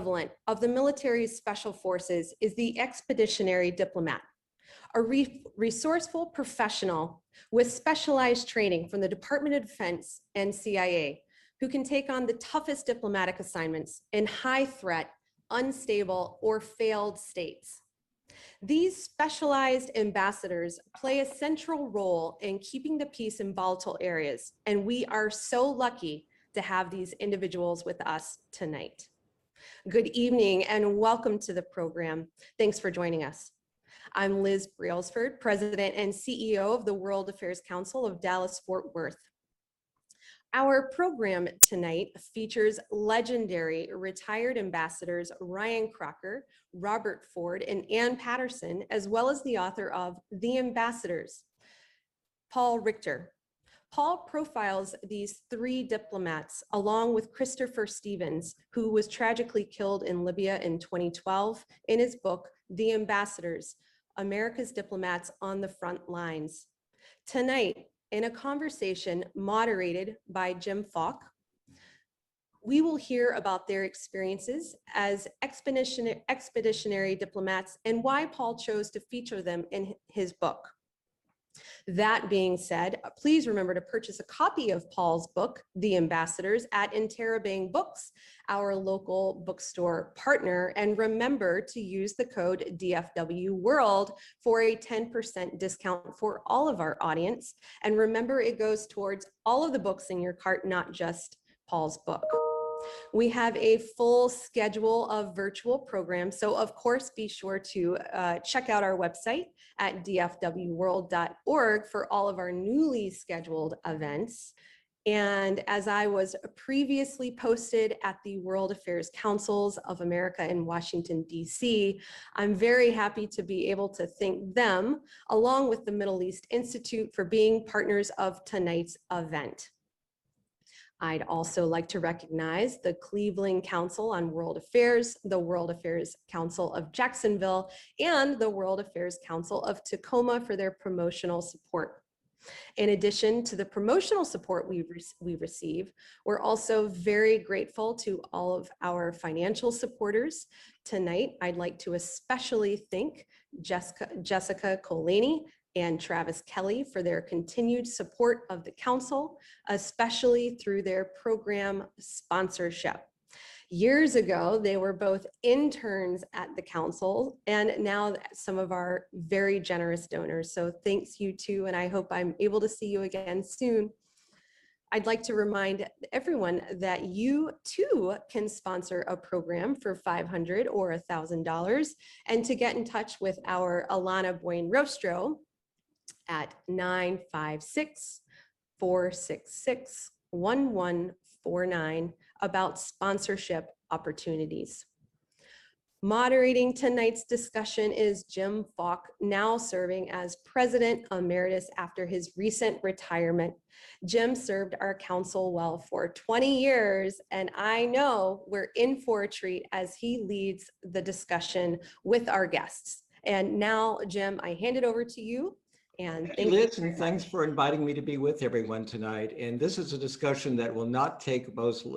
equivalent of the military's special forces is the expeditionary diplomat, a resourceful professional with specialized training from the Department of Defense and CIA, who can take on the toughest diplomatic assignments in high threat, unstable, or failed states. These specialized ambassadors play a central role in keeping the peace in volatile areas, and we are so lucky to have these individuals with us tonight. Good evening and welcome to the program. Thanks for joining us. I'm Liz Brailsford, President and CEO of the World Affairs Council of Dallas-Fort Worth. Our program tonight features legendary retired ambassadors Ryan Crocker, Robert Ford, and Anne Patterson, as well as the author of The Ambassadors, Paul Richter. Paul profiles these three diplomats along with Christopher Stevens, who was tragically killed in Libya in 2012, in his book, The Ambassadors, America's Diplomats on the Front Lines. Tonight, in a conversation moderated by Jim Falk, we will hear about their experiences as expeditionary diplomats and why Paul chose to feature them in his book. That being said, please remember to purchase a copy of Paul's book, The Ambassadors, at Interabang Books, our local bookstore partner, and remember to use the code dfwworld for a 10% discount for all of our audience. And remember, it goes towards all of the books in your cart, not just Paul's book. We have a full schedule of virtual programs, so of course be sure to check out our website at dfwworld.org for all of our newly scheduled events. And as I was previously posted at the World Affairs Councils of America in Washington, D.C., I'm very happy to be able to thank them, along with the Middle East Institute, for being partners of tonight's event. I'd also like to recognize the Cleveland Council on World Affairs, the World Affairs Council of Jacksonville, and the World Affairs Council of Tacoma for their promotional support. In addition to the promotional support we receive, we're also very grateful to all of our financial supporters. Tonight, I'd like to especially thank Jessica Colaney and Travis Kelly for their continued support of the Council, especially through their program sponsorship. Years ago, they were both interns at the Council and now some of our very generous donors. So thanks you too, and I hope I'm able to see you again soon. I'd like to remind everyone that you too can sponsor a program for $500 or $1,000, and to get in touch with our Alana Buen-Rostro at 956-466-1149 about sponsorship opportunities. Moderating tonight's discussion is Jim Falk, now serving as President Emeritus after his recent retirement. Jim served our council well for 20 years, and I know we're in for a treat as he leads the discussion with our guests. And now, Jim, I hand it over to you. And thank you, Liz, and thanks for inviting me to be with everyone tonight. And this is a discussion that will not take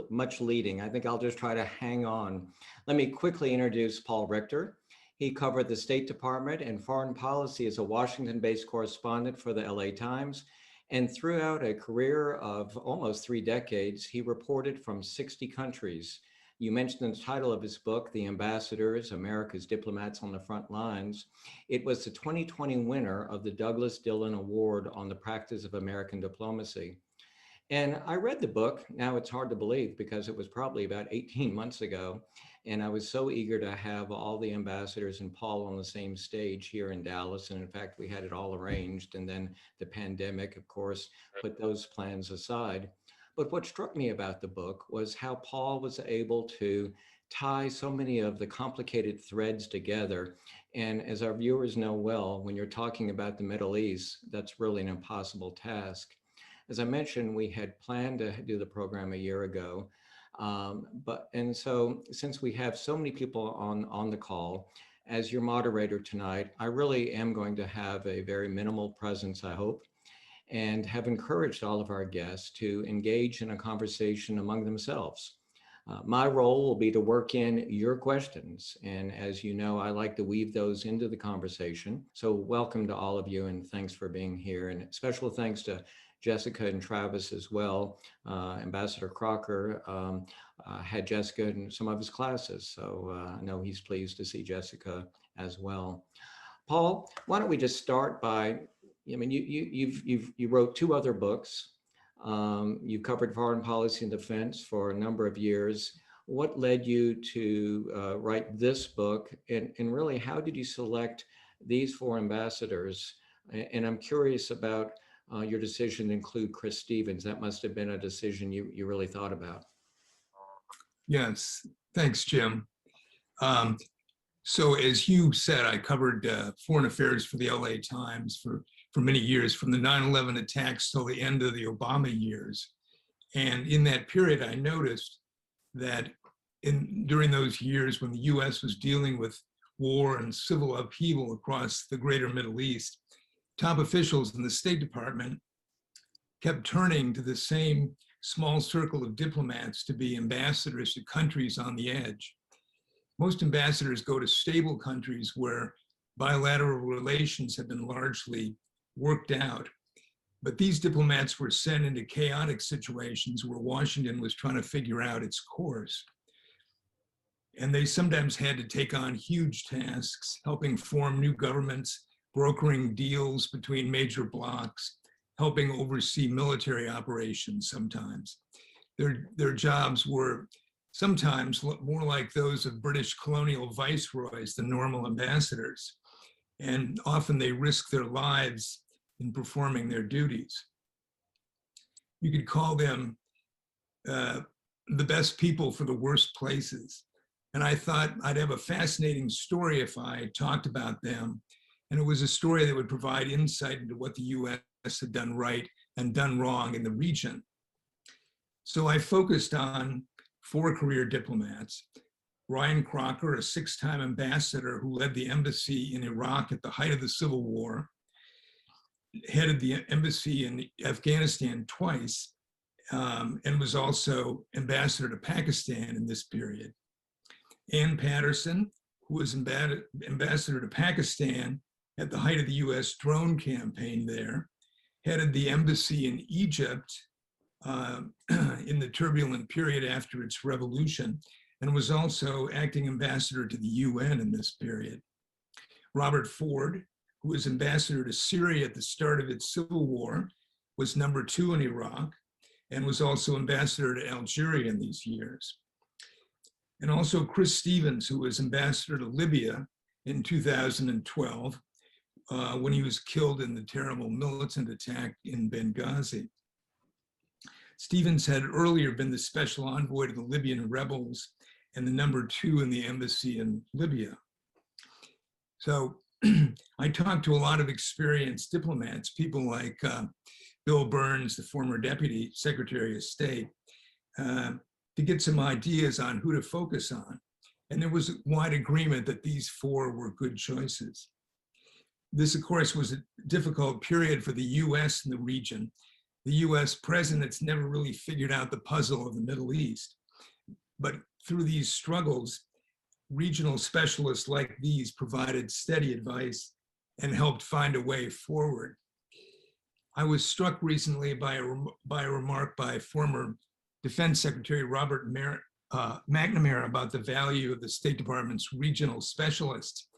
much leading. I think I'll just try to hang on. Let me quickly introduce Paul Richter. He covered the State Department and foreign policy as a Washington-based correspondent for the LA Times. And throughout a career of almost 3 decades, he reported from 60 countries. You mentioned the title of his book, The Ambassadors, America's Diplomats on the Front Lines. It was the 2020 winner of the Douglas Dillon Award on the practice of American diplomacy. And I read the book. Now it's hard to believe because it was probably about 18 months ago. And I was so eager to have all the ambassadors and Paul on the same stage here in Dallas. And in fact, we had it all arranged. And then the pandemic, of course, put those plans aside. But what struck me about the book was how Paul was able to tie so many of the complicated threads together. And as our viewers know well, when you're talking about the Middle East, that's really an impossible task. As I mentioned, we had planned to do the program a year ago. And so since we have so many people on the call, as your moderator tonight, I really am going to have a very minimal presence, I hope, and have encouraged all of our guests to engage in a conversation among themselves. My role will be to work in your questions. And as you know, I like to weave those into the conversation. So welcome to all of you and thanks for being here. And special thanks to Jessica and Travis as well. Ambassador Crocker had Jessica in some of his classes. So I know he's pleased to see Jessica as well. Paul, why don't we just start by, I mean, you wrote 2 other books. You covered foreign policy and defense for a number of years. What led you to write this book? And really, how did you select these 4 ambassadors? And I'm curious about your decision to include Chris Stevens. That must have been a decision you really thought about. Yes, thanks, Jim. So as you said, I covered foreign affairs for the LA Times for many years, from the 9/11 attacks till the end of the Obama years. And in that period, I noticed that during those years when the US was dealing with war and civil upheaval across the greater Middle East, top officials in the State Department kept turning to the same small circle of diplomats to be ambassadors to countries on the edge. Most ambassadors go to stable countries where bilateral relations have been largely worked out. But these diplomats were sent into chaotic situations where Washington was trying to figure out its course. And they sometimes had to take on huge tasks, helping form new governments, brokering deals between major blocs, helping oversee military operations sometimes. Their jobs were sometimes more like those of British colonial viceroys than normal ambassadors. And often they risked their lives in performing their duties. You could call them the best people for the worst places. And I thought I'd have a fascinating story if I talked about them. And it was a story that would provide insight into what the US had done right and done wrong in the region. So I focused on 4 career diplomats. Ryan Crocker, a 6-time ambassador who led the embassy in Iraq at the height of the Civil War, headed the embassy in Afghanistan twice, and was also ambassador to Pakistan in this period. Anne Patterson, who was ambassador to Pakistan at the height of the US drone campaign there, headed the embassy in Egypt in the turbulent period after its revolution, and was also acting ambassador to the UN in this period. Robert Ford, who was ambassador to Syria at the start of its civil war, was number 2 in Iraq, and was also ambassador to Algeria in these years. And also Chris Stevens, who was ambassador to Libya in 2012, when he was killed in the terrible militant attack in Benghazi. Stevens had earlier been the special envoy to the Libyan rebels and the number 2 in the embassy in Libya. So I talked to a lot of experienced diplomats, people like Bill Burns, the former Deputy Secretary of State, to get some ideas on who to focus on. And there was wide agreement that these 4 were good choices. This, of course, was a difficult period for the US in the region. The US presidents never really figured out the puzzle of the Middle East. But through these struggles, regional specialists like these provided steady advice and helped find a way forward. I was struck recently by a remark by former Defense Secretary Robert McNamara about the value of the State Department's regional specialists.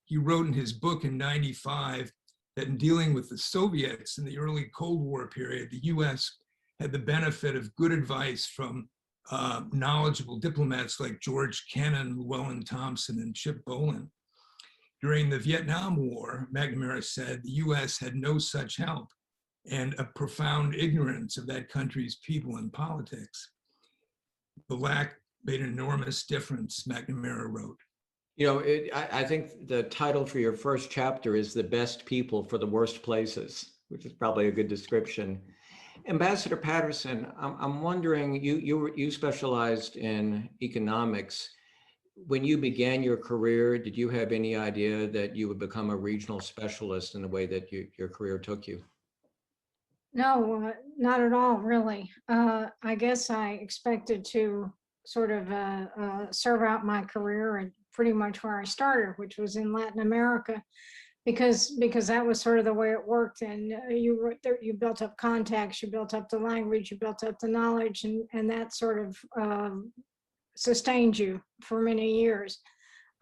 He wrote in his book in '95 that in dealing with the Soviets in the early Cold War period, the US had the benefit of good advice from knowledgeable diplomats like George Kennan, Llewellyn Thompson, and Chip Bolin. During the Vietnam War, McNamara said the US had no such help and a profound ignorance of that country's people and politics. The lack made an enormous difference, McNamara wrote. You know, I think the title for your first chapter is The Best People for the Worst Places, which is probably a good description. Ambassador Patterson, I'm wondering, you specialized in economics. When you began your career, did you have any idea that you would become a regional specialist in the way that your career took you? No, not at all, really. I guess I expected to sort of serve out my career, and pretty much where I started, which was in Latin America, because that was sort of the way it worked. And you built up contacts, you built up the language, you built up the knowledge, and that sort of sustained you for many years.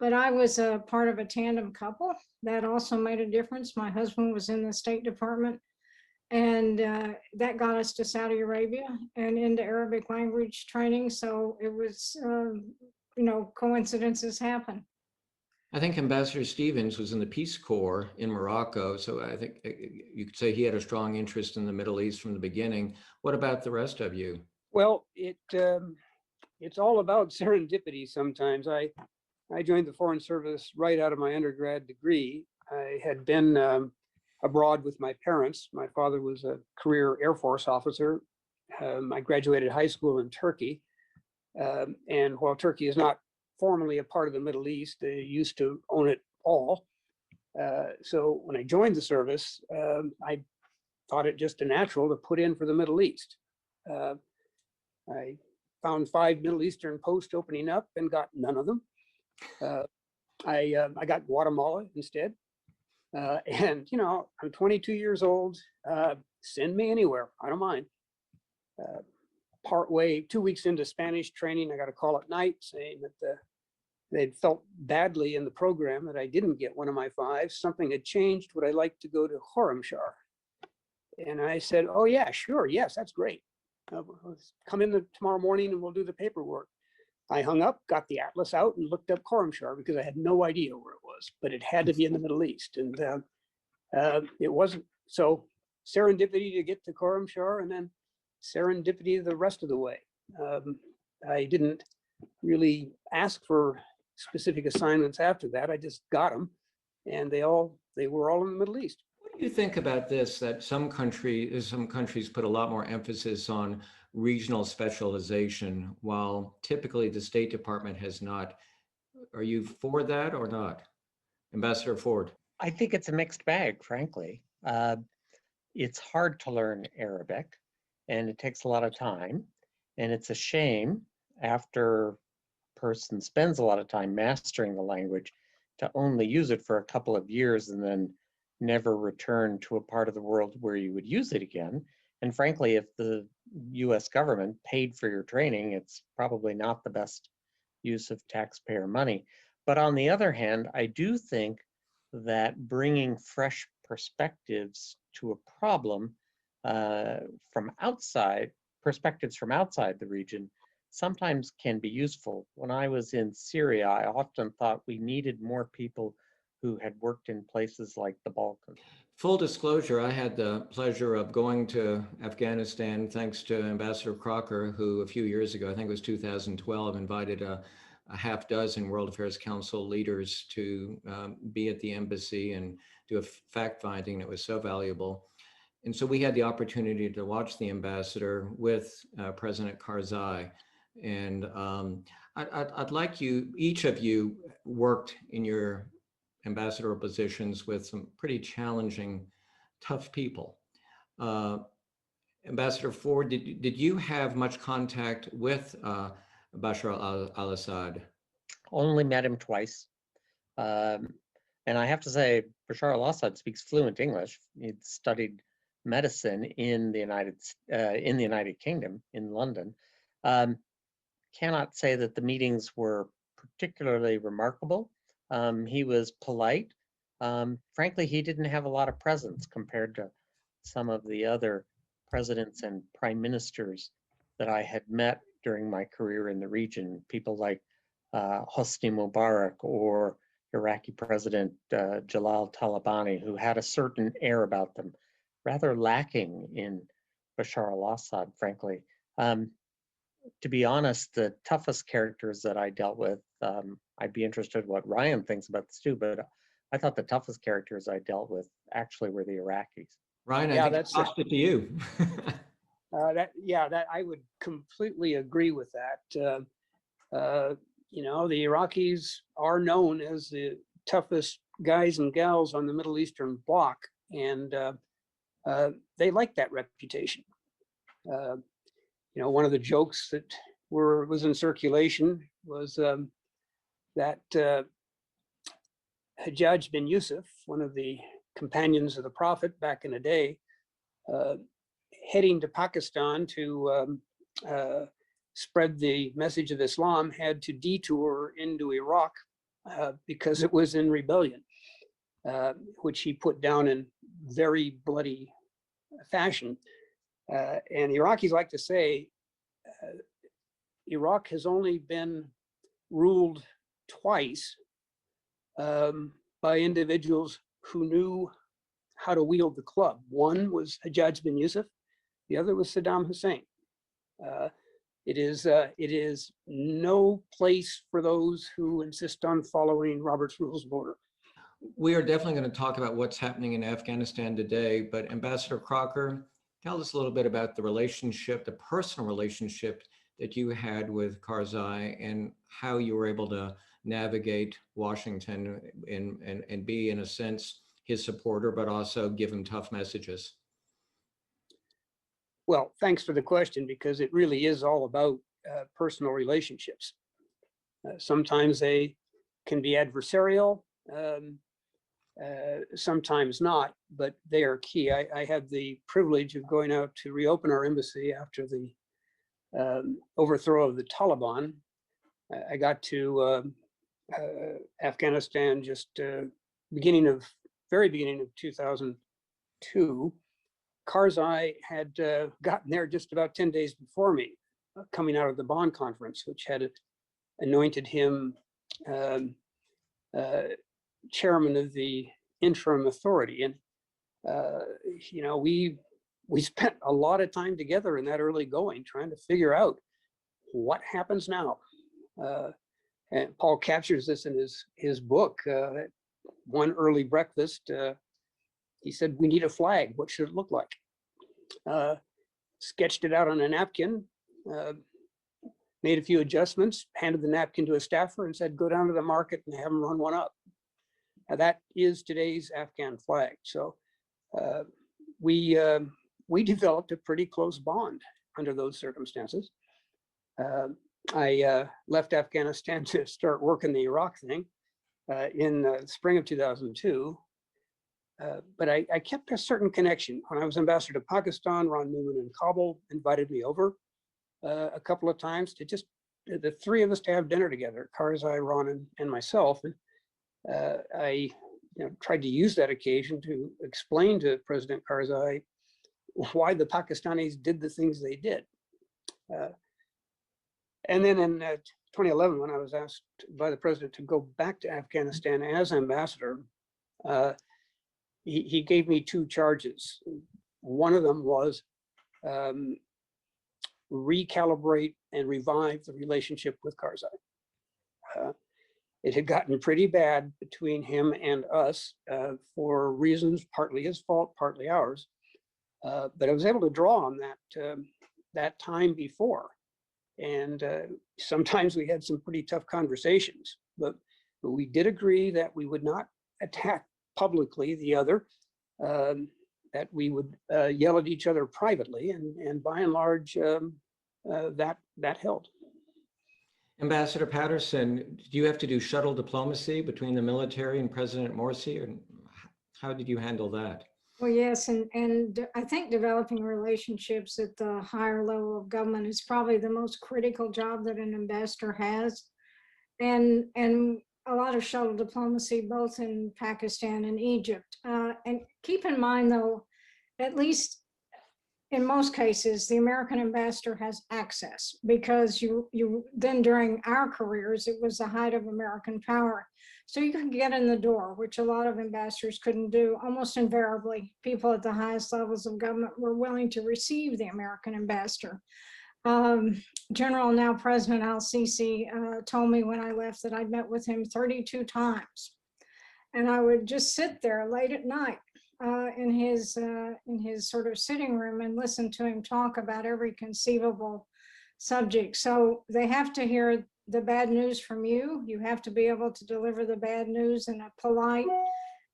But I was a part of a tandem couple that also made a difference. My husband was in the State Department, and that got us to Saudi Arabia and into Arabic language training. So it was, coincidences happen. I think Ambassador Stevens was in the Peace Corps in Morocco, so I think you could say he had a strong interest in the Middle East from the beginning. What about the rest of you? Well, it's all about serendipity sometimes. I joined the Foreign Service right out of my undergrad degree. I had been abroad with my parents. My father was a career Air Force officer. I graduated high school in Turkey. And while Turkey is not formally a part of the Middle East, they used to own it all. So when I joined the service, I thought it just a natural to put in for the Middle East. I found 5 Middle Eastern posts opening up and got none of them. I got Guatemala instead. And, I'm 22 years old. Send me anywhere. I don't mind. Partway, 2 weeks into Spanish training, I got a call at night saying that they'd felt badly in the program that I didn't get one of my 5. Something had changed. Would I like to go to Khorramshahr? And I said, oh, yeah, sure. Yes, that's great. Come in tomorrow morning and we'll do the paperwork. I hung up, got the atlas out and looked up Khorramshahr because I had no idea where it was, but it had to be in the Middle East. And it wasn't. So serendipity to get to Khorramshahr, and then serendipity the rest of the way. I didn't really ask for specific assignments after that. I just got them, and they were all in the Middle East. What do you think about this, that some countries put a lot more emphasis on regional specialization, while typically the State Department has not? Are you for that or not? Ambassador Ford. I think it's a mixed bag, frankly. It's hard to learn Arabic, and it takes a lot of time. And it's a shame after a person spends a lot of time mastering the language to only use it for a couple of years and then never return to a part of the world where you would use it again. And frankly, if the US government paid for your training, it's probably not the best use of taxpayer money. But on the other hand, I do think that bringing fresh perspectives to a problem perspectives from outside the region, sometimes can be useful. When I was in Syria, I often thought we needed more people who had worked in places like the Balkans. Full disclosure, I had the pleasure of going to Afghanistan thanks to Ambassador Crocker, who a few years ago, I think it was 2012, invited a half dozen World Affairs Council leaders to be at the embassy and do a fact finding that was so valuable. And so we had the opportunity to watch the ambassador with President Karzai. And I'd like each of you worked in your ambassadorial positions with some pretty challenging, tough people. Ambassador Ford, did you have much contact with Bashar al-Assad? Only met him twice. And I have to say, Bashar al-Assad speaks fluent English. He'd studied medicine in the United Kingdom, in London. Cannot say that the meetings were particularly remarkable. He was polite. Frankly, he didn't have a lot of presence compared to some of the other presidents and prime ministers that I had met during my career in the region, people like Hosni Mubarak or Iraqi President Jalal Talabani, who had a certain air about them, rather lacking in Bashar al-Assad, frankly. To be honest, the toughest characters that I dealt with, I'd be interested what Ryan thinks about this too, but I thought the toughest characters I dealt with actually were the Iraqis. Ryan, I think I tossed it to you. That I would completely agree with that. The Iraqis are known as the toughest guys and gals on the Middle Eastern bloc, and they like that reputation. One of the jokes that was in circulation was that Hajjaj bin Yusuf, one of the companions of the Prophet back in the day, heading to Pakistan to spread the message of Islam, had to detour into Iraq because it was in rebellion, which he put down in very bloody fashion. And Iraqis like to say, Iraq has only been ruled twice by individuals who knew how to wield the club. One was Hajjaj bin Yusuf, the other was Saddam Hussein. It is no place for those who insist on following Robert's Rules of Order. We are definitely going to talk about what's happening in Afghanistan today, but Ambassador Crocker, tell us a little bit about the relationship, the personal relationship that you had with Karzai and how you were able to navigate Washington and be, in a sense, his supporter, but also give him tough messages. Well, thanks for the question, because it really is all about personal relationships. Sometimes they can be adversarial, sometimes not, but they are key. I had the privilege of going out to reopen our embassy after the overthrow of the Taliban. I got to Afghanistan just very beginning of 2002. Karzai had gotten there just about 10 days before me, coming out of the Bonn conference, which had anointed him chairman of the interim authority. And, you know, we spent a lot of time together in that early going, trying to figure out what happens now. And Paul captures this in his book, One Early Breakfast. He said, we need a flag. What should it look like? Sketched it out on a napkin, made a few adjustments, handed the napkin to a staffer and said, go down to the market and have them run one up. Now, that is today's Afghan flag. So we developed a pretty close bond under those circumstances. I left Afghanistan to start working the Iraq thing in the spring of 2002. But I kept a certain connection. When I was ambassador to Pakistan, Ron Newman in Kabul invited me over a couple of times to just the three of us to have dinner together, Karzai, Ron, and myself. And I tried to use that occasion to explain to President Karzai why the Pakistanis did the things they did. And then in 2011, when I was asked by the president to go back to Afghanistan as ambassador, he gave me two charges. One of them was recalibrate and revive the relationship with Karzai. It had gotten pretty bad between him and us for reasons partly his fault, partly ours. But I was able to draw on that time before. And sometimes we had some pretty tough conversations, but we did agree that we would not attack publicly the other, that we would yell at each other privately, and by and large, that held. Ambassador Patterson, do you have to do shuttle diplomacy between the military and President Morsi, or how did you handle that? Well, yes, and I think developing relationships at the higher level of government is probably the most critical job that an ambassador has. And a lot of shuttle diplomacy, both in Pakistan and Egypt. And keep in mind, though, at least in most cases, the American ambassador has access, because you then during our careers, it was the height of American power. So you could get in the door, which a lot of ambassadors couldn't do. Almost invariably, people at the highest levels of government were willing to receive the American ambassador. General, now President al-Sisi, told me when I left that I'd met with him 32 times. And I would just sit there late at night in his sort of sitting room and listen to him talk about every conceivable subject. So they have to hear the bad news from you. You have to be able to deliver the bad news in a polite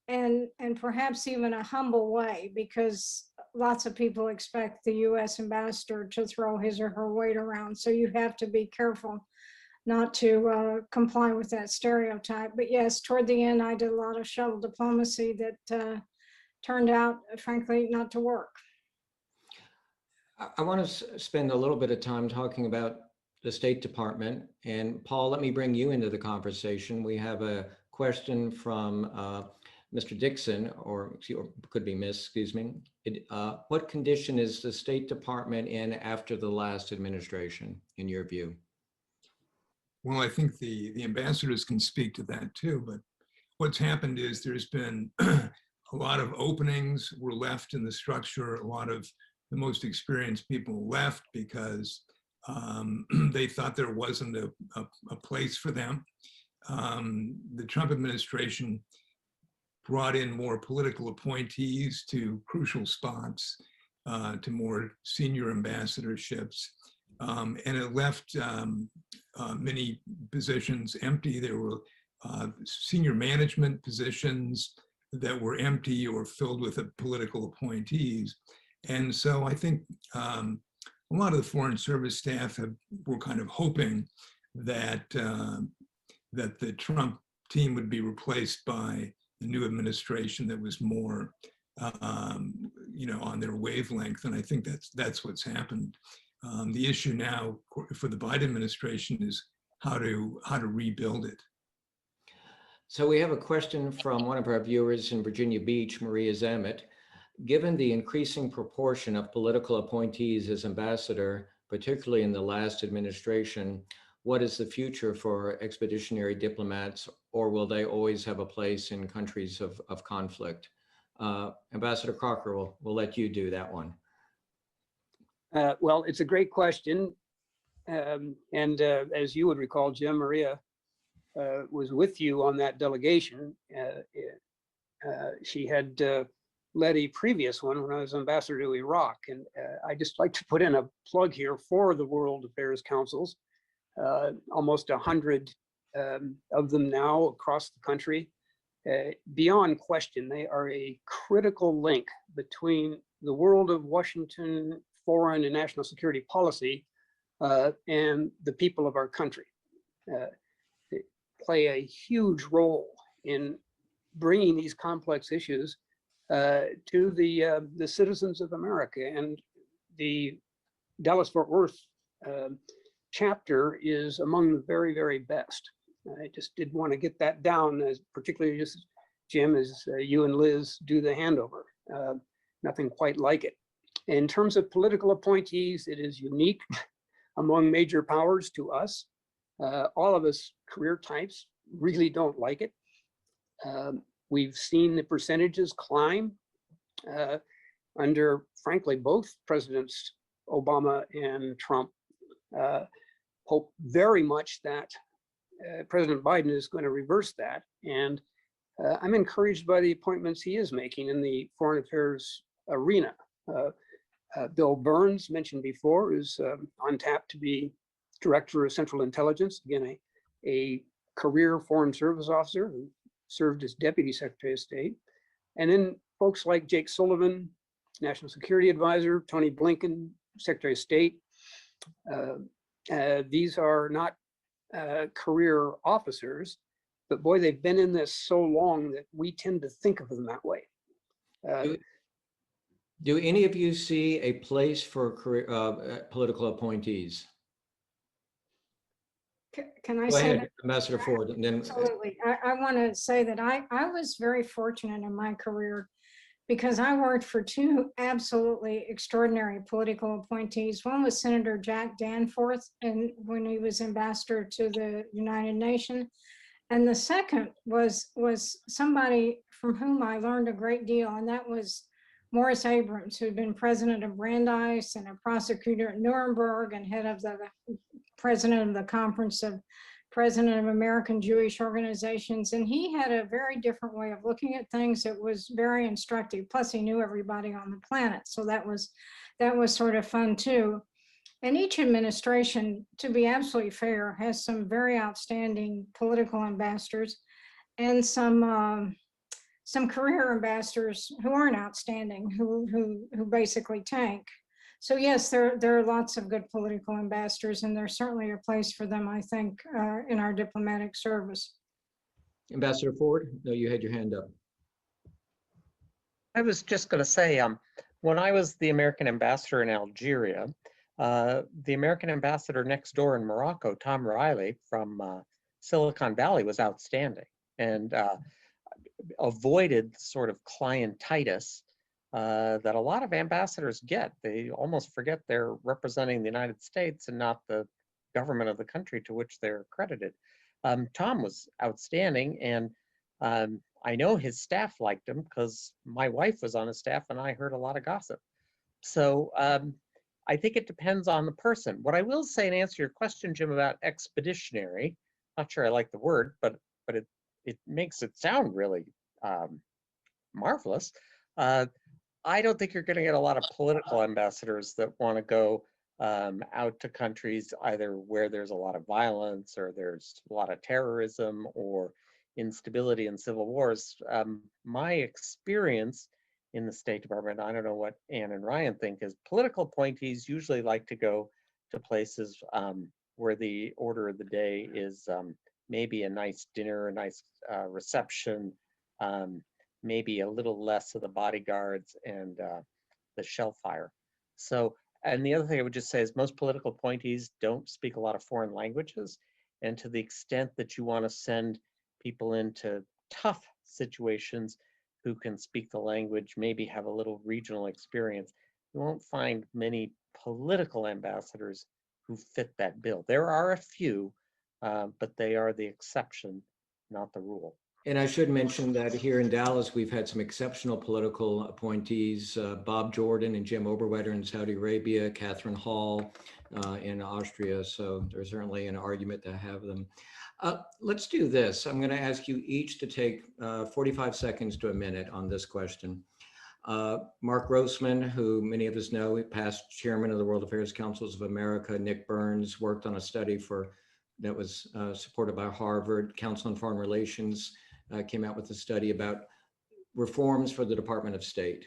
and perhaps even a humble way, because lots of people expect the US ambassador to throw his or her weight around. So you have to be careful not to comply with that stereotype. But yes, toward the end, I did a lot of shuttle diplomacy that turned out, frankly, not to work. I want to spend a little bit of time talking about the State Department. And Paul, let me bring you into the conversation. We have a question from Mr. Dixon, or could be Miss, excuse me. What condition is the State Department in after the last administration, in your view? Well, I think the ambassadors can speak to that too, but what's happened is there's been a lot of openings were left in the structure. A lot of the most experienced people left because they thought there wasn't a place for them. The Trump administration brought in more political appointees to crucial spots, to more senior ambassadorships, and it left many positions empty. There were senior management positions that were empty or filled with political appointees. And so I think a lot of the Foreign Service staff were kind of hoping that that the Trump team would be replaced by the new administration that was more, on their wavelength. And I think that's what's happened. The issue now for the Biden administration is how to rebuild it. So we have a question from one of our viewers in Virginia Beach, Maria Zamet. Given the increasing proportion of political appointees as ambassador, particularly in the last administration, what is the future for expeditionary diplomats, or will they always have a place in countries of conflict? Ambassador Crocker, we'll let you do that one. Well, it's a great question. And as you would recall, Jim, Maria was with you on that delegation. She had led a previous one when I was ambassador to Iraq. And I just like to put in a plug here for the World Affairs Councils. Almost 100 of them now across the country. Beyond question, they are a critical link between the world of Washington foreign and national security policy and the people of our country. They play a huge role in bringing these complex issues to the citizens of America. And the Dallas-Fort Worth chapter is among the very, very best. I just did want to get that down, as particularly just Jim, as you and Liz do the handover. Nothing quite like it. In terms of political appointees, it is unique among major powers to us. All of us career types really don't like it. We've seen the percentages climb under, frankly, both Presidents Obama and Trump. Hope very much that President Biden is going to reverse that. And I'm encouraged by the appointments he is making in the foreign affairs arena. Bill Burns, mentioned before, is on tap to be Director of Central Intelligence, again, a career Foreign Service officer who served as Deputy Secretary of State. And then folks like Jake Sullivan, National Security Advisor, Tony Blinken, Secretary of State. These are not career officers, but boy, they've been in this so long that we tend to think of them that way. Do any of you see a place for career, political appointees? Can I Go say ahead, that? Ambassador Ford, and then Absolutely. I want to say that I was very fortunate in my career because I worked for two absolutely extraordinary political appointees. One was Senator Jack Danforth, and when he was ambassador to the United Nations. And the second was somebody from whom I learned a great deal, and that was Morris Abrams, who had been president of Brandeis and a prosecutor at Nuremberg and head of the president of the Conference of President of American Jewish Organizations. And he had a very different way of looking at things that was very instructive. Plus he knew everybody on the planet. So that was sort of fun too. And each administration, to be absolutely fair, has some very outstanding political ambassadors and some some career ambassadors who aren't outstanding, who basically tank. So yes, there are lots of good political ambassadors, and there's certainly a place for them, I think, in our diplomatic service. Ambassador Ford, no, you had your hand up. I was just going to say, when I was the American ambassador in Algeria, the American ambassador next door in Morocco, Tom Riley from Silicon Valley, was outstanding and avoided the sort of clientitis that a lot of ambassadors get. They almost forget they're representing the United States and not the government of the country to which they're accredited. Tom was outstanding, and I know his staff liked him because my wife was on his staff and I heard a lot of gossip. So I think it depends on the person. What I will say, and answer your question, Jim, about expeditionary, not sure I like the word, but it makes it sound really marvelous. I don't think you're going to get a lot of political ambassadors that want to go out to countries either where there's a lot of violence or there's a lot of terrorism or instability and civil wars. My experience in the State Department, I don't know what Anne and Ryan think, is political appointees usually like to go to places where the order of the day is maybe a nice dinner, a nice reception, maybe a little less of the bodyguards and the shell fire. So, and the other thing I would just say is most political appointees don't speak a lot of foreign languages. And to the extent that you want to send people into tough situations who can speak the language, maybe have a little regional experience, you won't find many political ambassadors who fit that bill. There are a few, but they are the exception, not the rule. And I should mention that here in Dallas, we've had some exceptional political appointees, Bob Jordan and Jim Oberwetter in Saudi Arabia, Catherine Hall in Austria. So there's certainly an argument to have them. Let's do this. I'm going to ask you each to take 45 seconds to a minute on this question. Mark Grossman, who many of us know, past chairman of the World Affairs Councils of America. Nick Burns worked on a study that was supported by Harvard. Council on Foreign Relations came out with a study about reforms for the Department of State.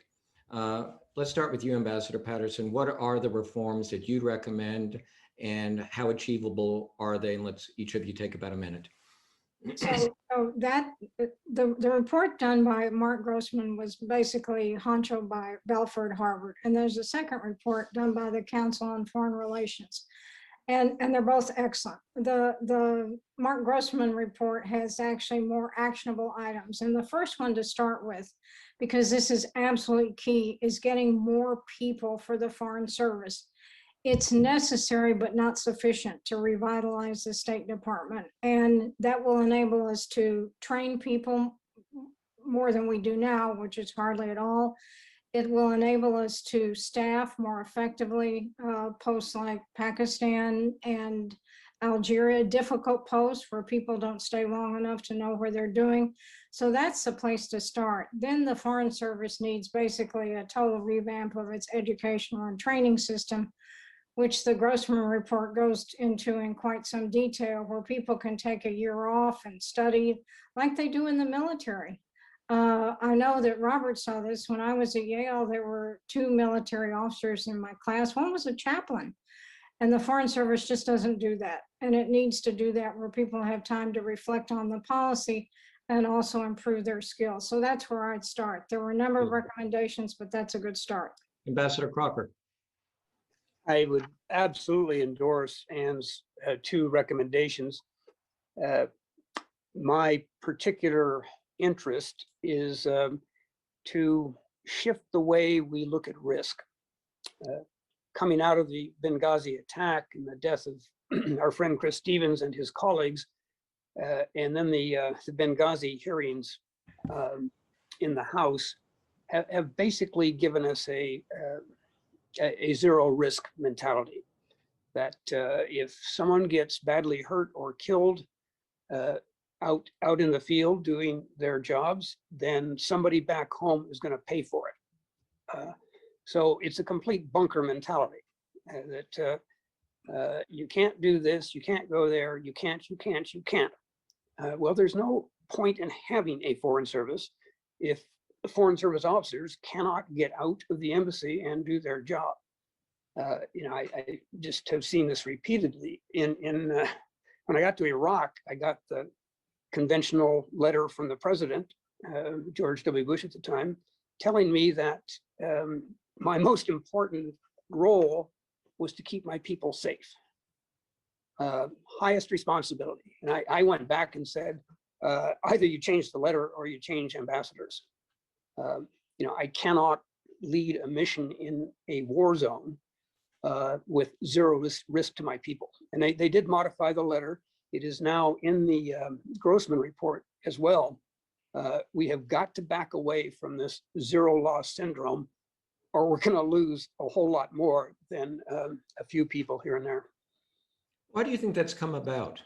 Let's start with you, Ambassador Patterson. What are the reforms that you'd recommend and how achievable are they? And let's each of you take about a minute. So the report done by Mark Grossman was basically honcho by Belford Harvard. And there's a second report done by the Council on Foreign Relations. And they're both excellent. The Mark Grossman report has actually more actionable items. And the first one to start with, because this is absolutely key, is getting more people for the Foreign Service. It's necessary, but not sufficient to revitalize the State Department. And that will enable us to train people more than we do now, which is hardly at all. It will enable us to staff more effectively posts like Pakistan and Algeria, difficult posts where people don't stay long enough to know where they're doing. So that's the place to start. Then the Foreign Service needs basically a total revamp of its educational and training system, which the Grossman report goes into in quite some detail, where people can take a year off and study like they do in the military. I know that Robert saw this. When I was at Yale, there were 2 military officers in my class. One was a chaplain, and the Foreign Service just doesn't do that. And it needs to do that where people have time to reflect on the policy and also improve their skills. So that's where I'd start. There were a number of recommendations, but that's a good start. Ambassador Crocker. I would absolutely endorse Anne's 2 recommendations. My particular interest is to shift the way we look at risk. Coming out of the Benghazi attack and the death of our friend Chris Stevens and his colleagues, and then the Benghazi hearings in the House have basically given us a zero risk mentality, that if someone gets badly hurt or killed out in the field doing their jobs, then somebody back home is going to pay for it. So it's a complete bunker mentality that you can't do this, you can't go there, you can't. Well, there's no point in having a Foreign Service if the Foreign Service officers cannot get out of the embassy and do their job. I just have seen this repeatedly. When I got to Iraq, I got the conventional letter from the president, George W. Bush at the time, telling me that my most important role was to keep my people safe. Highest responsibility. And I went back and said, either you change the letter or you change ambassadors. I cannot lead a mission in a war zone with zero risk to my people. And they did modify the letter. It is now in the Grossman report as well. We have got to back away from this zero loss syndrome, or we're going to lose a whole lot more than a few people here and there. Why do you think that's come about?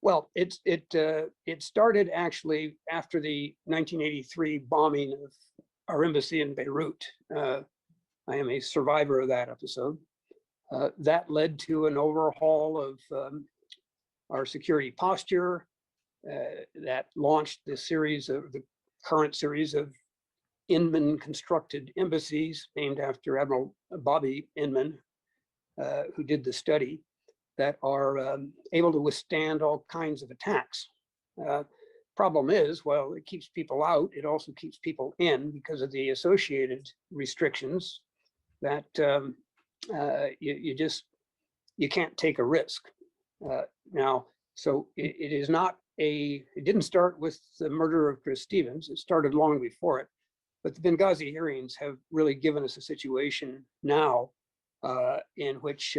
Well, it started actually after the 1983 bombing of our embassy in Beirut. I am a survivor of that episode. That led to an overhaul of our security posture that launched the current series of Inman constructed embassies named after Admiral Bobby Inman, who did the study, that are able to withstand all kinds of attacks. Problem is, well, it keeps people out. It also keeps people in because of the associated restrictions that you can't take a risk. Now, so it is not it didn't start with the murder of Chris Stevens. It started long before it. But the Benghazi hearings have really given us a situation now in which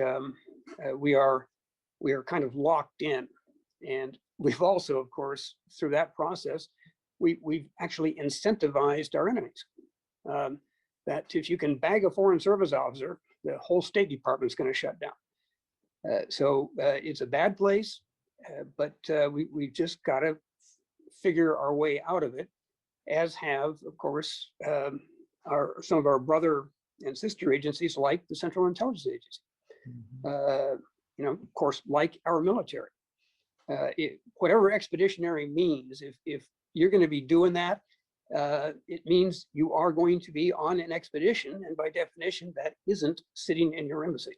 we are kind of locked in. And we've also, of course, through that process, we've actually incentivized our enemies. That if you can bag a Foreign Service officer, the whole State Department's going to shut down. So it's a bad place, but we've just got to figure our way out of it, as have, of course, some of our brother and sister agencies like the Central Intelligence Agency. Of course, like our military. Whatever expeditionary means, if you're going to be doing that, it means you are going to be on an expedition, and by definition, that isn't sitting in your embassy.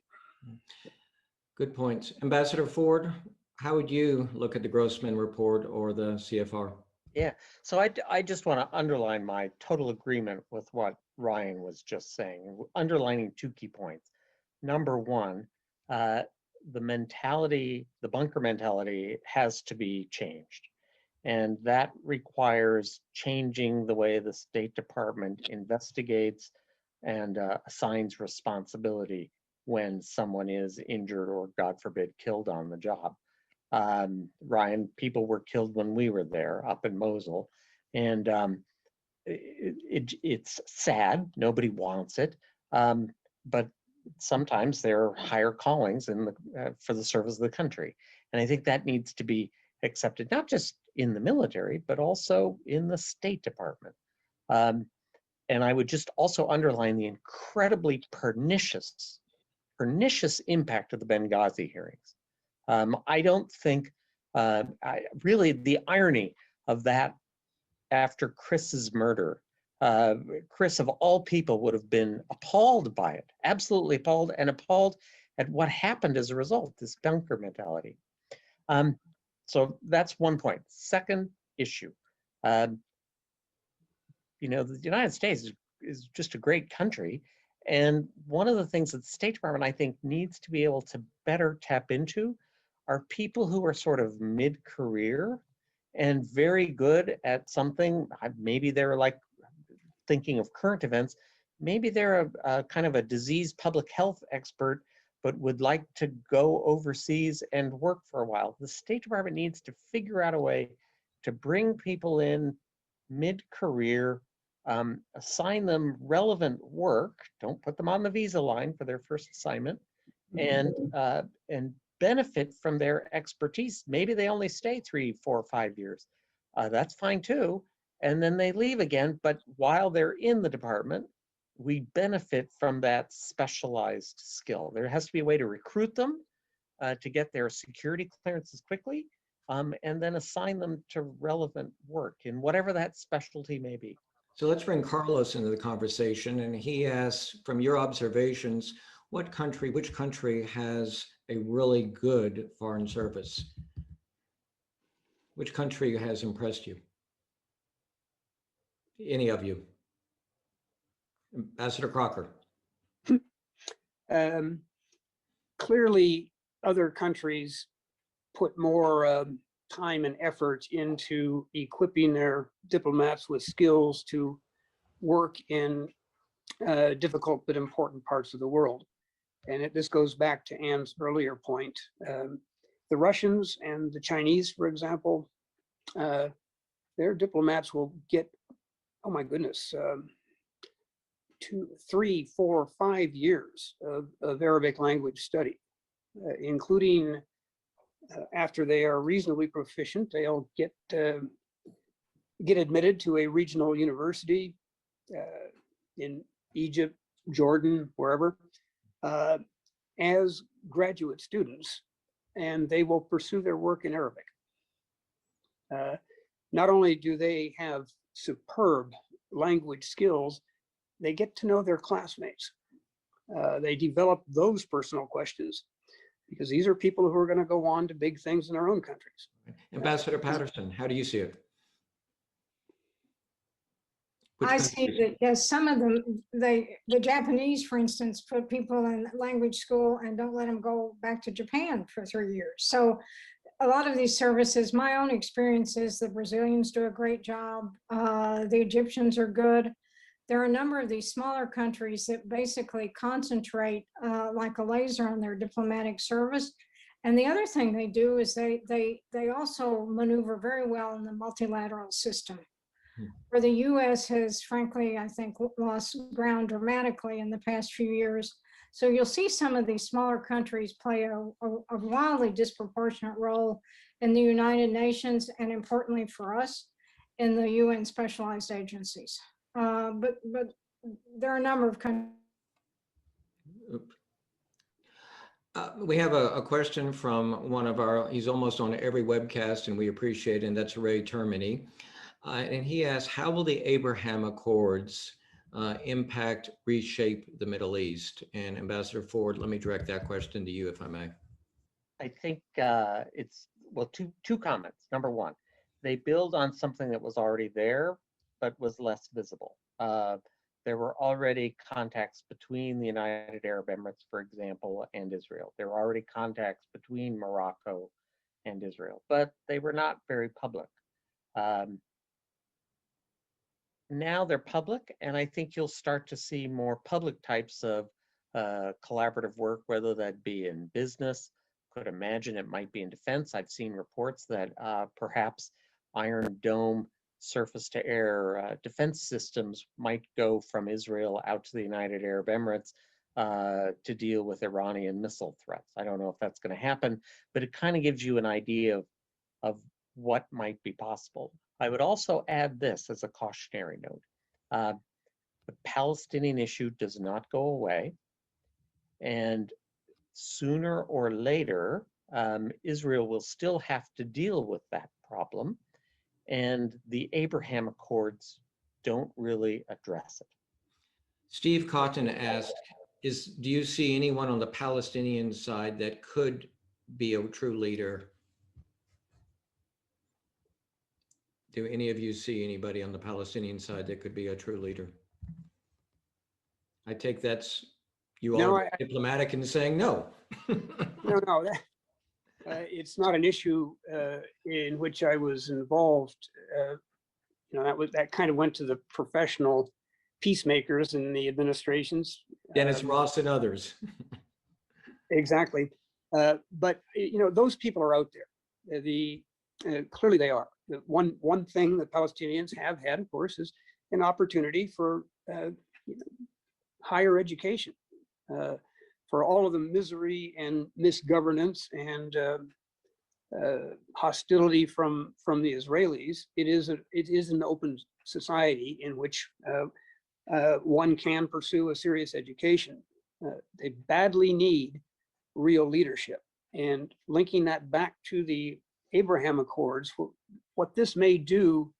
Good points. Ambassador Ford, how would you look at the Grossman report or the CFR? Yeah, so I just want to underline my total agreement with what Ryan was just saying, underlining two key points. Number one, the mentality, the bunker mentality has to be changed. And that requires changing the way the State Department investigates and assigns responsibility when someone is injured or, God forbid, killed on the job. Ryan, people were killed when we were there up in Mosul. And it's sad, nobody wants it. But sometimes there are higher callings for the service of the country. And I think that needs to be accepted, not just in the military, but also in the State Department. And I would just also underline the incredibly pernicious impact of the Benghazi hearings. I don't think, really the irony of that after Chris's murder, Chris of all people would have been appalled by it, absolutely appalled, and appalled at what happened as a result, this bunker mentality. So that's one point. Second issue, the United States is just a great country. And one of the things that the State Department, I think, needs to be able to better tap into are people who are sort of mid-career and very good at something. Maybe they're like thinking of current events. Maybe they're a kind of a disease public health expert, but would like to go overseas and work for a while. The State Department needs to figure out a way to bring people in mid-career, assign them relevant work, don't put them on the visa line for their first assignment, and benefit from their expertise. Maybe they only stay 3, 4, 5 years. That's fine too. And then they leave again, but while they're in the department, we benefit from that specialized skill. There has to be a way to recruit them to get their security clearances quickly, and then assign them to relevant work in whatever that specialty may be. So let's bring Carlos into the conversation. And he asks, from your observations, which country has a really good foreign service? Which country has impressed you? Any of you? Ambassador Crocker. Clearly, other countries put more time and effort into equipping their diplomats with skills to work in difficult but important parts of the world. And this goes back to Anne's earlier point. The Russians and the Chinese, for example, their diplomats will get, oh my goodness, 2, 3, 4, 5 years of Arabic language study, including after they are reasonably proficient, they'll get admitted to a regional university in Egypt, Jordan, wherever, as graduate students, and they will pursue their work in Arabic. Not only do they have superb language skills, they get to know their classmates. They develop those personal questions, because these are people who are going to go on to big things in their own countries. Ambassador Patterson, how do you see it? I see that, yes, some of them, the Japanese, for instance, put people in language school and don't let them go back to Japan for 3 years. So a lot of these services, my own experience is the Brazilians do a great job. The Egyptians are good. There are a number of these smaller countries that basically concentrate like a laser on their diplomatic service. And the other thing they do is they also maneuver very well in the multilateral system, where the US has, frankly, I think, lost ground dramatically in the past few years. So you'll see some of these smaller countries play a wildly disproportionate role in the United Nations, and importantly for us, in the UN specialized agencies. But there are a number of countries. We have a question from one of our, he's almost on every webcast and we appreciate it, and that's Ray Termini. And he asks, how will the Abraham Accords impact, reshape the Middle East? And Ambassador Ford, let me direct that question to you, if I may. I think it's, well, two comments. Number one, they build on something that was already there, but was less visible. There were already contacts between the United Arab Emirates, for example, and Israel. There were already contacts between Morocco and Israel, but they were not very public. Now they're public, and I think you'll start to see more public types of collaborative work, whether that be in business. Could imagine it might be in defense. I've seen reports that perhaps Iron Dome surface-to-air defense systems might go from Israel out to the United Arab Emirates to deal with Iranian missile threats. I don't know if that's going to happen, but it kind of gives you an idea of what might be possible. I would also add this as a cautionary note. The Palestinian issue does not go away, and sooner or later, Israel will still have to deal with that problem, and the Abraham Accords don't really address it. Steve Cotton asked, do you see anyone on the Palestinian side that could be a true leader? Do any of you see anybody on the Palestinian side that could be a true leader? I take that's you all are diplomatic in saying no. No, it's not an issue in which I was involved. That kind of went to the professional peacemakers in the administrations. Dennis Ross and others. Exactly. But those people are out there. Clearly they are. One thing that Palestinians have had, of course, is an opportunity for higher education. For all of the misery and misgovernance and hostility from the Israelis, it is an open society in which one can pursue a serious education. They badly need real leadership, and linking that back to the Abraham Accords, what this may do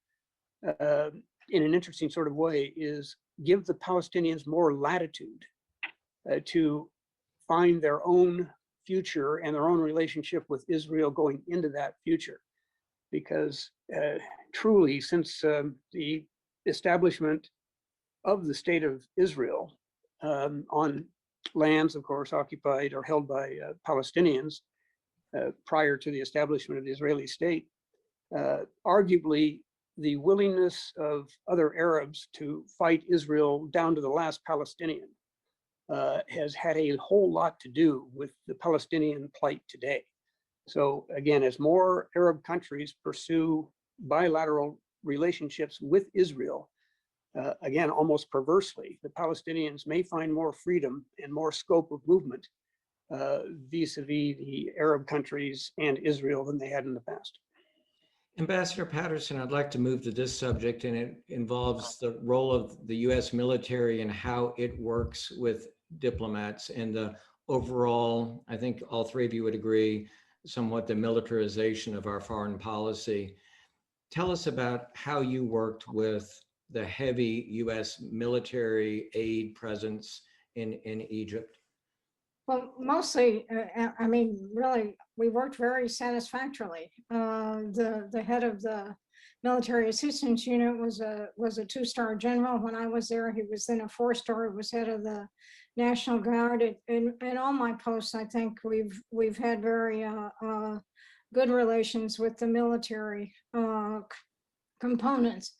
in an interesting sort of way, is give the Palestinians more latitude to find their own future and their own relationship with Israel going into that future. Because truly, since the establishment of the state of Israel on lands, of course, occupied or held by Palestinians prior to the establishment of the Israeli state, arguably the willingness of other Arabs to fight Israel down to the last Palestinian has had a whole lot to do with the Palestinian plight today. So again, as more Arab countries pursue bilateral relationships with Israel, again, almost perversely, the Palestinians may find more freedom and more scope of movement vis-a-vis the Arab countries and Israel than they had in the past. Ambassador Patterson, I'd like to move to this subject, and it involves the role of the U.S. military and how it works with diplomats and the overall, I think all three of you would agree, somewhat the militarization of our foreign policy. Tell us about how you worked with the heavy U.S. military aid presence in Egypt. Well, mostly, I mean, really, we worked very satisfactorily. The head of the military assistance unit was a two-star general. When I was there, he was then a four-star. He was head of the National Guard. In all my posts, I think we've had very good relations with the military components.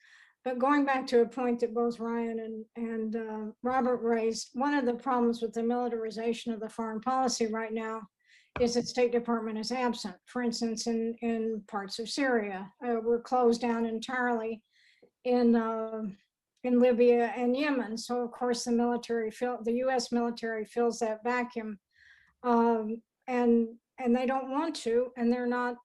But going back to a point that both Ryan and Robert raised, one of the problems with the militarization of the foreign policy right now is that State Department is absent. For instance, in parts of Syria, we're closed down entirely in Libya and Yemen. So of course the U.S. military fills that vacuum, and they don't want to, and they're not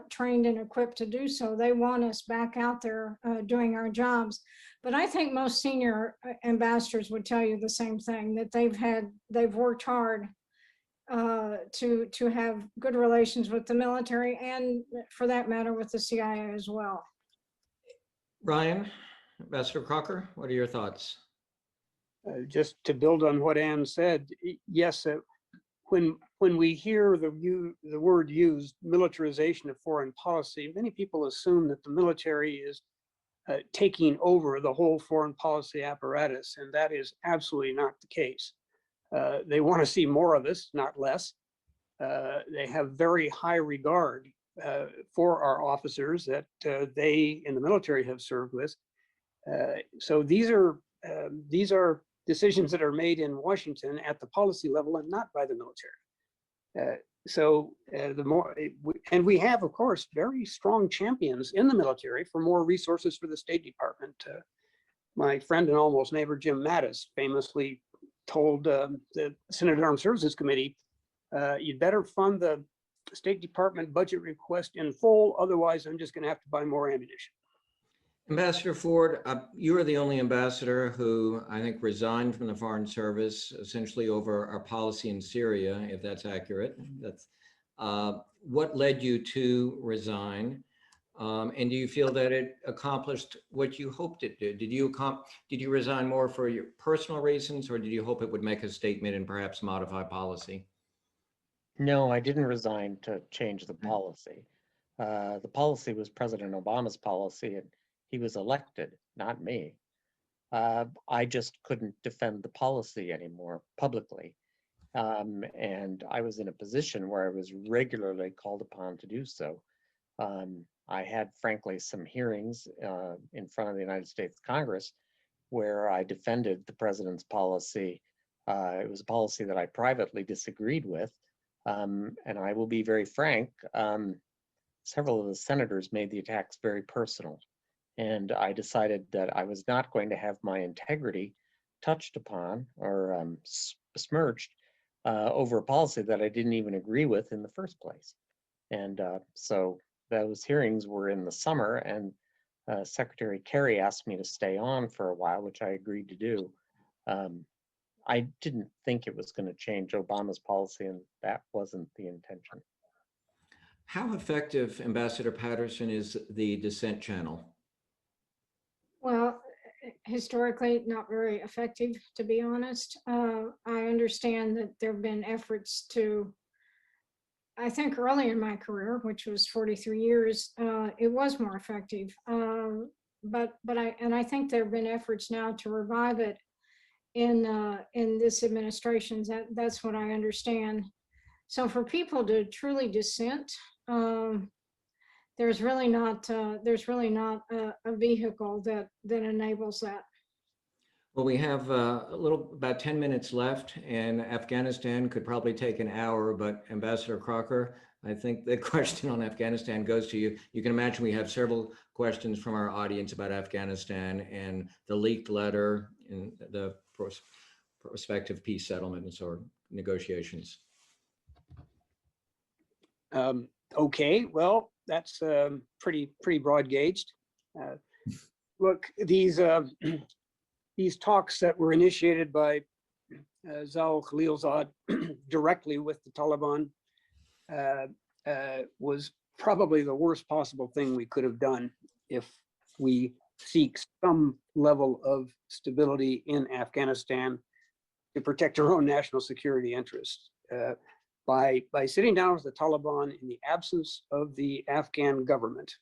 trained and equipped to do so. They want us back out there doing our jobs. But I think most senior ambassadors would tell you the same thing, that they've worked hard to have good relations with the military, and for that matter with the CIA as well. Ryan, Ambassador Crocker, what are your thoughts? Just to build on what Anne said, yes, when we hear the word used, militarization of foreign policy, many people assume that the military is taking over the whole foreign policy apparatus, and that is absolutely not the case. They want to see more of us, not less. They have very high regard for our officers that they in the military have served with. So these are decisions that are made in Washington at the policy level and not by the military. And we have, of course, very strong champions in the military for more resources for the State Department. My friend and almost neighbor, Jim Mattis, famously told the Senate Armed Services Committee, you'd better fund the State Department budget request in full, otherwise I'm just going to have to buy more ammunition. Ambassador Ford, you are the only ambassador who I think resigned from the Foreign Service essentially over our policy in Syria, if that's accurate. That's what led you to resign, and do you feel that it accomplished what you hoped it did? Did you resign more for your personal reasons, or did you hope it would make a statement and perhaps modify policy? No, I didn't resign to change the policy. The policy was President Obama's policy, and he was elected, not me. I just couldn't defend the policy anymore publicly. And I was in a position where I was regularly called upon to do so. I had, frankly, some hearings in front of the United States Congress where I defended the president's policy. It was a policy that I privately disagreed with. And I will be very frank, several of the senators made the attacks very personal. And I decided that I was not going to have my integrity touched upon or besmirched over a policy that I didn't even agree with in the first place. And so those hearings were in the summer, and Secretary Kerry asked me to stay on for a while, which I agreed to do. I didn't think it was going to change Obama's policy, and that wasn't the intention. How effective, Ambassador Patterson, is the dissent channel? Well, historically not very effective, to be honest. I understand that there have been efforts to, I think early in my career, which was 43 years, it was more effective. I think there have been efforts now to revive it in this administration. That's what I understand. So for people to truly dissent, there's really not a vehicle that enables that. Well, we have about 10 minutes left, and Afghanistan could probably take an hour, but Ambassador Crocker, I think the question on Afghanistan goes to you. You can imagine we have several questions from our audience about Afghanistan and the leaked letter and the prospective peace settlements or negotiations. Okay, well, that's pretty broad gauged. Look, these talks that were initiated by Zal Khalilzad directly with the Taliban was probably the worst possible thing we could have done if we seek some level of stability in Afghanistan to protect our own national security interests. By sitting down with the Taliban in the absence of the Afghan government,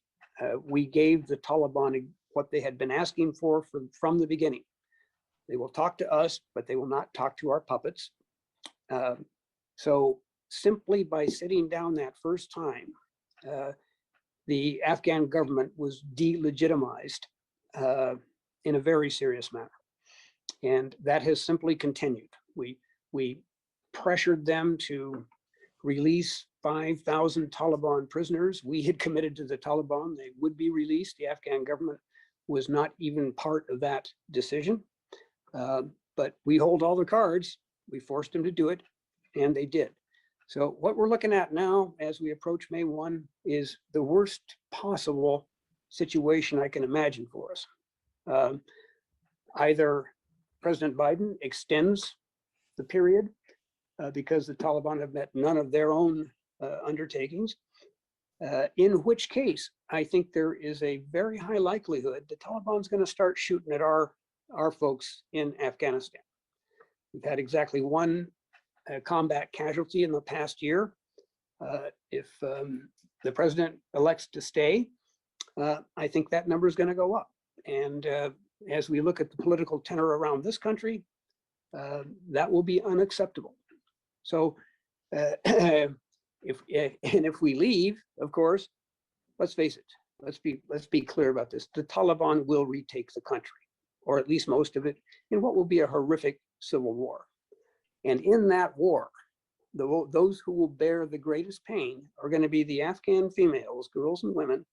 we gave the Taliban what they had been asking for from the beginning. They will talk to us, but they will not talk to our puppets. So simply by sitting down that first time, the Afghan government was delegitimized in a very serious manner. And that has simply continued. We pressured them to release 5,000 Taliban prisoners. We had committed to the Taliban they would be released. The Afghan government was not even part of that decision. But we hold all the cards. We forced them to do it, and they did. So what we're looking at now as we approach May 1 is the worst possible situation I can imagine for us. Either President Biden extends the period because the Taliban have met none of their own undertakings, in which case I think there is a very high likelihood the Taliban's going to start shooting at our folks in Afghanistan. We've had exactly one combat casualty in the past year. If the president elects to stay, I think that number is going to go up. And as we look at the political tenor around this country, that will be unacceptable. So if we leave, of course, let's face it, let's be clear about this. The Taliban will retake the country, or at least most of it, in what will be a horrific civil war. And in that war, those who will bear the greatest pain are going to be the Afghan females, girls and women,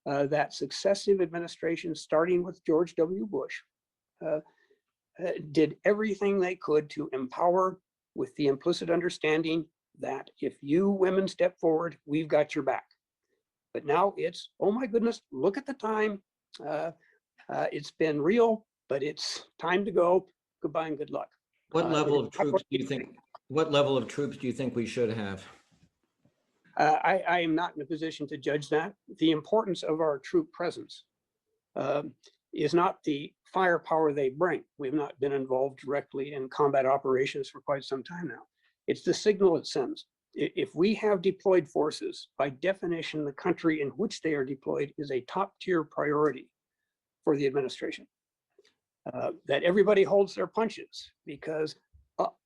that successive administrations, starting with George W. Bush, did everything they could to empower with the implicit understanding that if you women step forward, we've got your back. But now it's, oh my goodness, look at the time. It's been real, but it's time to go. Goodbye and good luck. What level of troops do you think? What level of troops do you think we should have? I am not in a position to judge that. The importance of our troop presence is not the firepower they bring. We've not been involved directly in combat operations for quite some time now. It's the signal it sends. If we have deployed forces, by definition, the country in which they are deployed is a top-tier priority for the administration. That everybody holds their punches because,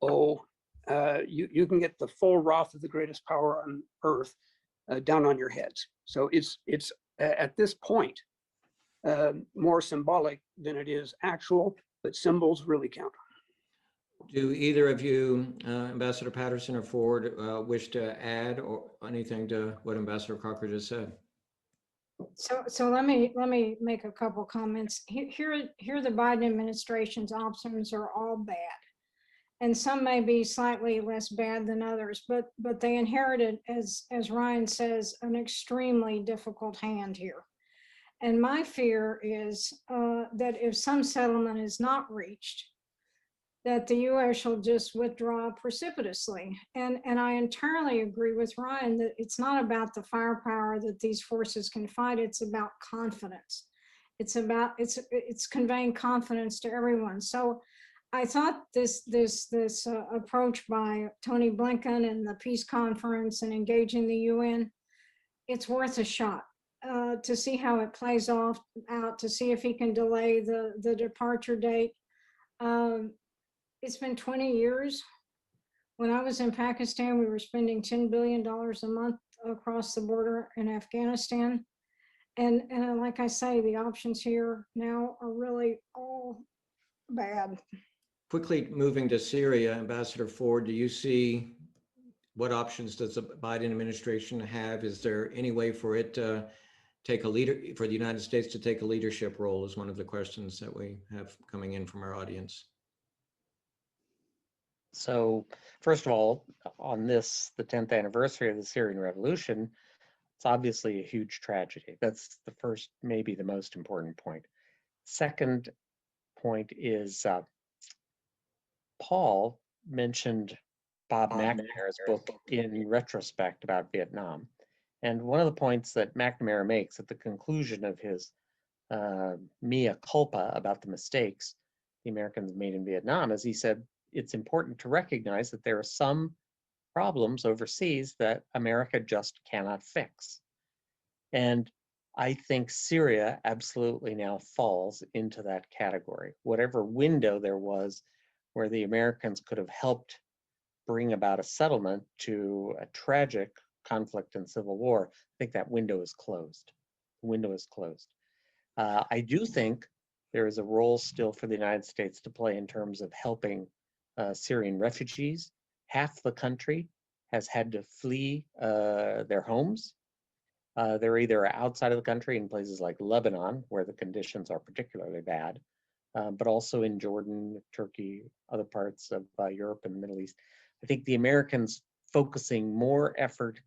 you can get the full wrath of the greatest power on earth down on your heads. So it's at this point more symbolic than it is actual, but symbols really count. Do either of you, Ambassador Patterson or Ford, wish to add or anything to what Ambassador Crocker just said? So let me make a couple comments. Here the Biden administration's options are all bad, and some may be slightly less bad than others, but they inherited, as Ryan says, an extremely difficult hand here. And my fear is that if some settlement is not reached, that the U.S. shall just withdraw precipitously. And I entirely agree with Ryan that it's not about the firepower that these forces can fight, it's about confidence. it's conveying confidence to everyone. So I thought this approach by Tony Blinken and the peace conference and engaging the UN, it's worth a shot to see how it plays out, to see if he can delay the departure date. It's been 20 years. When I was in Pakistan, we were spending $10 billion a month across the border in Afghanistan. And like I say, the options here now are really all bad. Quickly moving to Syria, Ambassador Ford, do you see what options does the Biden administration have? Is there any way for it to take a for the United States to take a leadership role is one of the questions that we have coming in from our audience. So first of all, on this, the 10th anniversary of the Syrian Revolution, it's obviously a huge tragedy. That's the first, maybe the most important point. Second point is Paul mentioned Bob McNamara's book in retrospect about Vietnam. And one of the points that McNamara makes at the conclusion of his mea culpa about the mistakes the Americans made in Vietnam is he said, it's important to recognize that there are some problems overseas that America just cannot fix. And I think Syria absolutely now falls into that category. Whatever window there was where the Americans could have helped bring about a settlement to a tragic conflict and civil war, I think that window is closed. The window is closed. I do think there is a role still for the United States to play in terms of helping Syrian refugees. Half the country has had to flee their homes. They're either outside of the country in places like Lebanon, where the conditions are particularly bad, but also in Jordan, Turkey, other parts of Europe and the Middle East. I think the Americans focusing more effort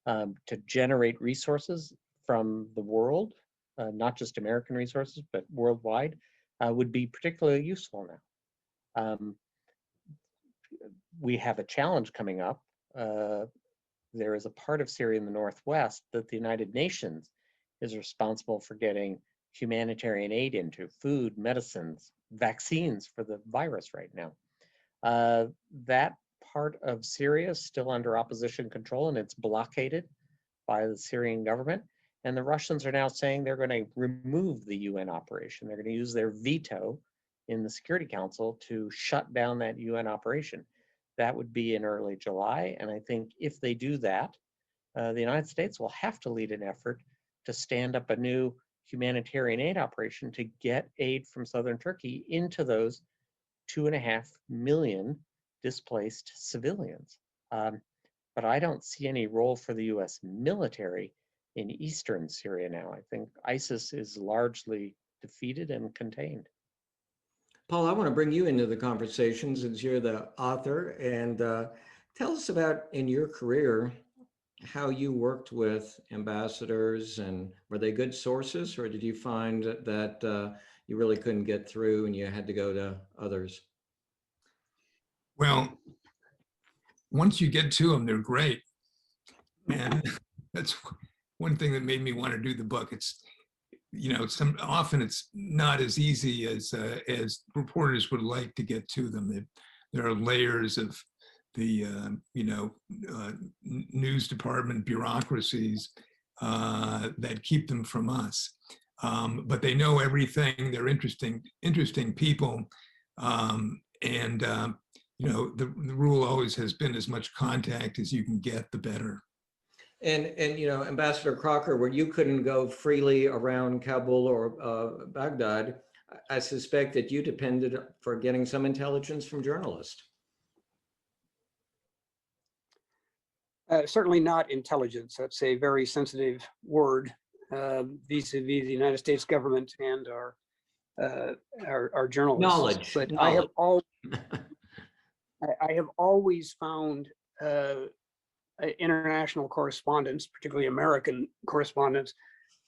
to generate resources from the world, not just American resources, but worldwide, would be particularly useful now. We have a challenge coming up. There is a part of Syria in the northwest that the United Nations is responsible for getting humanitarian aid into, food, medicines, vaccines for the virus right now. That part of Syria is still under opposition control and it's blockaded by the Syrian government. And the Russians are now saying they're going to remove the UN operation. They're going to use their veto in the Security Council to shut down that UN operation. That would be in early July. And I think if they do that, the United States will have to lead an effort to stand up a new humanitarian aid operation to get aid from southern Turkey into those 2.5 million displaced civilians. But I don't see any role for the US military in eastern Syria now. I think ISIS is largely defeated and contained. Paul, I want to bring you into the conversation since you're the author, and tell us about in your career how you worked with ambassadors, and were they good sources, or did you find that you really couldn't get through and you had to go to others? Well, once you get to them, they're great. And that's one thing that made me want to do the book. It's, you know, often it's not as easy as reporters would like to get to them. There are layers of the, news department bureaucracies that keep them from us. But they know everything. They're interesting people. The rule always has been as much contact as you can get, the better. And Ambassador Crocker, where you couldn't go freely around Kabul or Baghdad, I suspect that you depended for getting some intelligence from journalists. Certainly not intelligence. That's a very sensitive word vis-a-vis the United States government and our journalists. Knowledge. But knowledge. I have always found international correspondence, particularly American correspondence,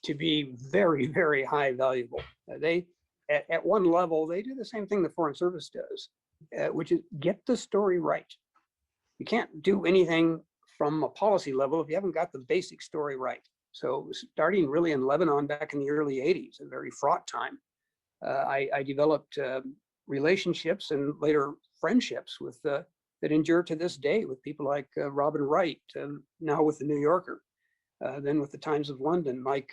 to be very, very high valuable. They, at one level, they do the same thing the Foreign Service does, which is get the story right. You can't do anything from a policy level if you haven't got the basic story right. So starting really in Lebanon back in the early 80s, a very fraught time, I developed relationships and later friendships with that endure to this day with people like Robin Wright, now with the New Yorker, then with the Times of London, like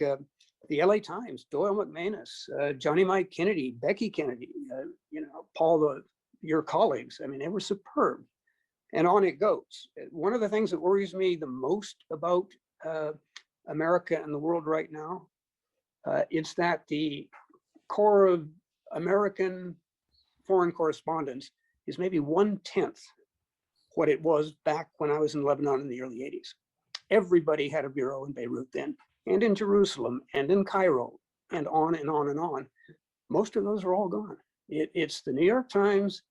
the LA Times, Doyle McManus, Johnny Mike Kennedy, Becky Kennedy, Paul, your colleagues. I mean, they were superb. And on it goes. One of the things that worries me the most about America and the world right now, it's that the core of American foreign correspondence is maybe 1/10 what it was back when I was in Lebanon in the early 80s. Everybody had a bureau in Beirut then, and in Jerusalem, and in Cairo, and on and on and on. Most of those are all gone. It's the New York Times,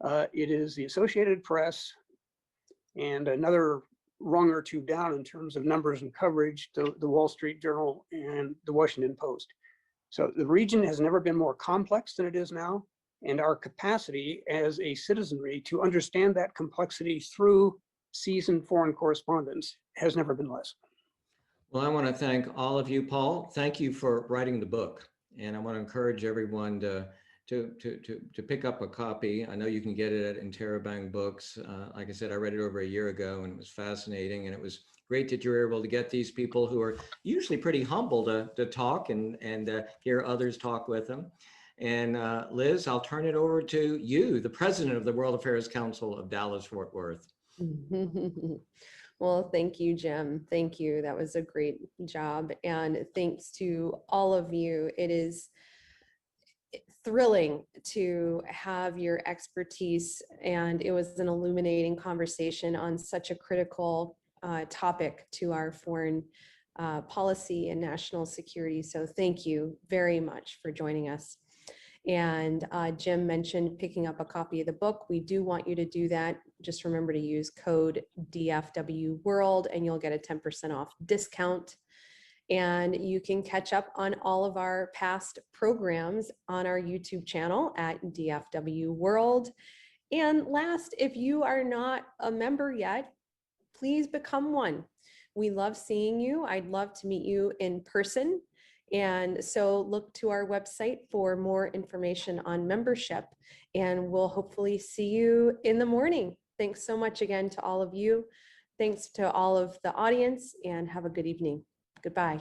it is the Associated Press, and another rung or two down in terms of numbers and coverage, the Wall Street Journal and the Washington Post. So the region has never been more complex than it is now, and our capacity as a citizenry to understand that complexity through seasoned foreign correspondence has never been less. Well, I want to thank all of you, Paul. Thank you for writing the book, and I want to encourage everyone to pick up a copy. I know you can get it at Interabang Books. Like I said, I read it over a year ago, and it was fascinating, and it was great that you were able to get these people who are usually pretty humble to talk and hear others talk with them. And Liz, I'll turn it over to you, the president of the World Affairs Council of Dallas-Fort Worth. Well, thank you, Jim. Thank you. That was a great job. And thanks to all of you. It is thrilling to have your expertise, and it was an illuminating conversation on such a critical topic to our foreign policy and national security. So thank you very much for joining us. And Jim mentioned picking up a copy of the book. We do want you to do that. Just remember to use code dfwworld and you'll get a 10% off discount. And you can catch up on all of our past programs on our YouTube channel at dfwworld. And last, if you are not a member yet, please become one. We love seeing you. I'd love to meet you in person. And so look to our website for more information on membership, and we'll hopefully see you in the morning. Thanks so much again to all of you. Thanks to all of the audience, and have a good evening. Goodbye.